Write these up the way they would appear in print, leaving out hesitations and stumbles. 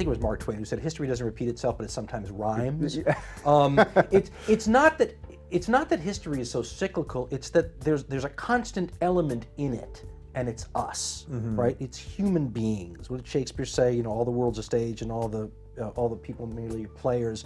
think it was Mark Twain who said, history doesn't repeat itself, but it sometimes rhymes. It's not that history is so cyclical, it's that there's a constant element in it, and it's us, right? It's human beings. What did Shakespeare say? All the world's a stage and all the people merely players.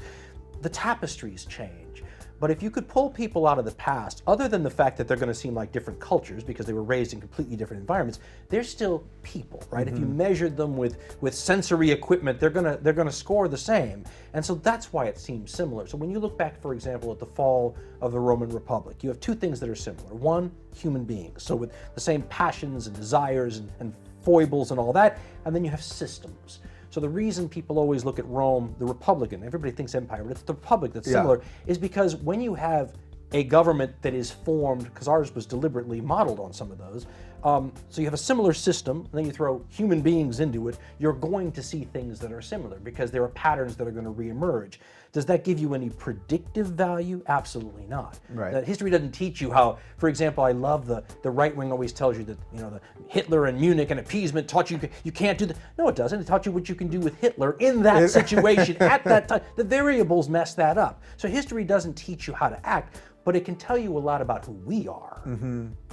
The tapestries change. But if you could pull people out of the past, other than the fact that they're going to seem like different cultures because they were raised in completely different environments, they're still people, right? If you measured them with sensory equipment, they're gonna score the same. And so that's why it seems similar. So when you look back, for example, at the fall of the Roman Republic, you have two things that are similar. One, human beings, so with the same passions and desires and foibles and all that, and then you have systems. So the reason people always look at Rome, the Republican, everybody thinks empire, but it's the Republic that's similar, is because when you have a government that is formed, because ours was deliberately modeled on some of those, so you have a similar system, and then you throw human beings into it, you're going to see things that are similar because there are patterns that are going to reemerge. Does that give you any predictive value? Absolutely not. Right. History doesn't teach you how, for example, I love the right wing always tells you that, the Hitler and Munich and appeasement taught you can't do that. No, it doesn't. It taught you what you can do with Hitler in that situation at that time. The variables mess that up. So history doesn't teach you how to act, but it can tell you a lot about who we are.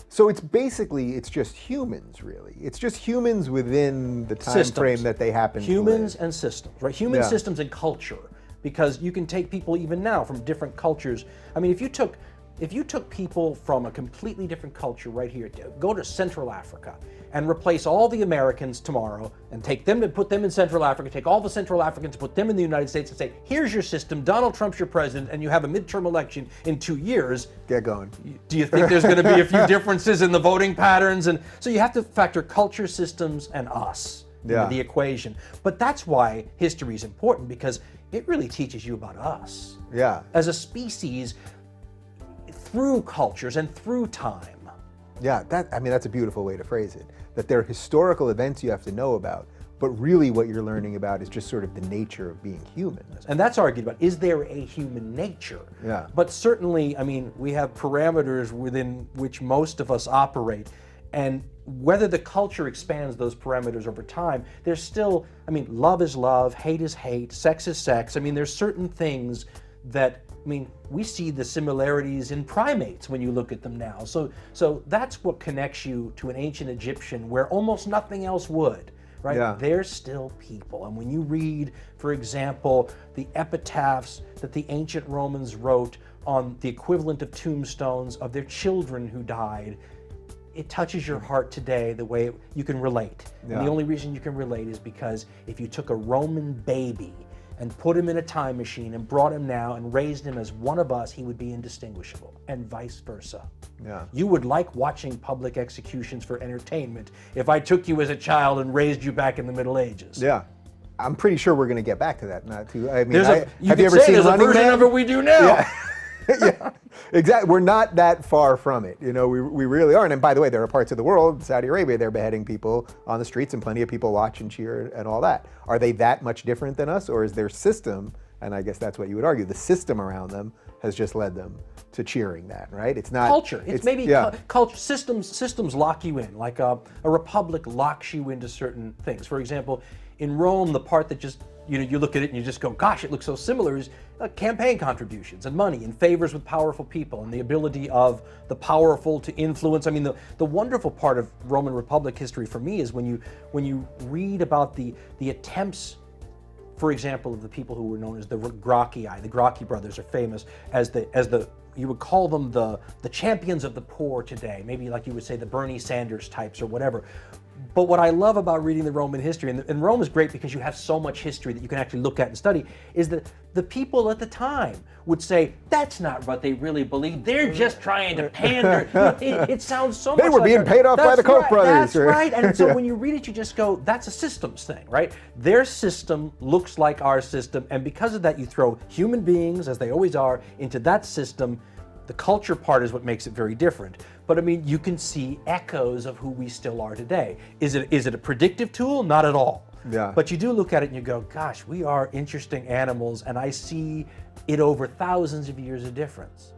So it's just humans, really. It's just humans within the time frame that they happen to live. Humans and systems, right? Human systems and culture. Because you can take people even now from different cultures. I mean, if you took people from a completely different culture right here, go to Central Africa and replace all the Americans tomorrow and take them and put them in Central Africa, take all the Central Africans, put them in the United States and say, here's your system, Donald Trump's your president, and you have a midterm election in 2 years. Get going. Do you think there's going to be a few differences in the voting patterns? And so you have to factor culture, systems, and us into the equation. But that's why history is important, because it really teaches you about us as a species through cultures and through time. Yeah, that's a beautiful way to phrase it. That there are historical events you have to know about, but really what you're learning about is just sort of the nature of being human. And that's argued about, is there a human nature? Yeah. But certainly, we have parameters within which most of us operate. And whether the culture expands those parameters over time, there's still, love is love, hate is hate, sex is sex. There's certain things that, we see the similarities in primates when you look at them now. So that's what connects you to an ancient Egyptian where almost nothing else would, right? Yeah. They're still people. And when you read, for example, the epitaphs that the ancient Romans wrote on the equivalent of tombstones of their children who died, it touches your heart today the way you can relate. Yeah. And the only reason you can relate is because if you took a Roman baby and put him in a time machine and brought him now and raised him as one of us, he would be indistinguishable, and vice versa. Yeah. You would like watching public executions for entertainment if I took you as a child and raised you back in the Middle Ages. Yeah. I'm pretty sure we're going to get back to that. Not too. Have you ever seen Running a version Man? of it we do now? Yeah. Yeah, exactly. We're not that far from it. We really aren't. And by the way, there are parts of the world, Saudi Arabia, they're beheading people on the streets and plenty of people watch and cheer and all that. Are they that much different than us, or is their system, and I guess that's what you would argue, the system around them has just led them to cheering that, right? It's not culture. It's maybe culture. Systems lock you in, like a republic locks you into certain things. For example, in Rome, the part that just you look at it and you just go, gosh, it looks so similar, is campaign contributions and money and favors with powerful people and the ability of the powerful to influence. The wonderful part of Roman Republic history for me is when you read about the attempts, for example, of the people who were known as the Gracchi. The Gracchi brothers are famous as the you would call them the champions of the poor today, maybe like you would say the Bernie Sanders types or whatever. But what I love about reading the Roman history, and Rome is great because you have so much history that you can actually look at and study, is that the people at the time would say, that's not what they really believe. They're just trying to pander. It sounds so much They were like being paid off by the Koch brothers. That's right. And so when you read it, you just go, that's a systems thing, right? Their system looks like our system, and because of that, you throw human beings, as they always are, into that system. The culture part is what makes it very different. But you can see echoes of who we still are today. Is it a predictive tool? Not at all. Yeah. But you do look at it and you go, gosh, we are interesting animals, and I see it over thousands of years of difference.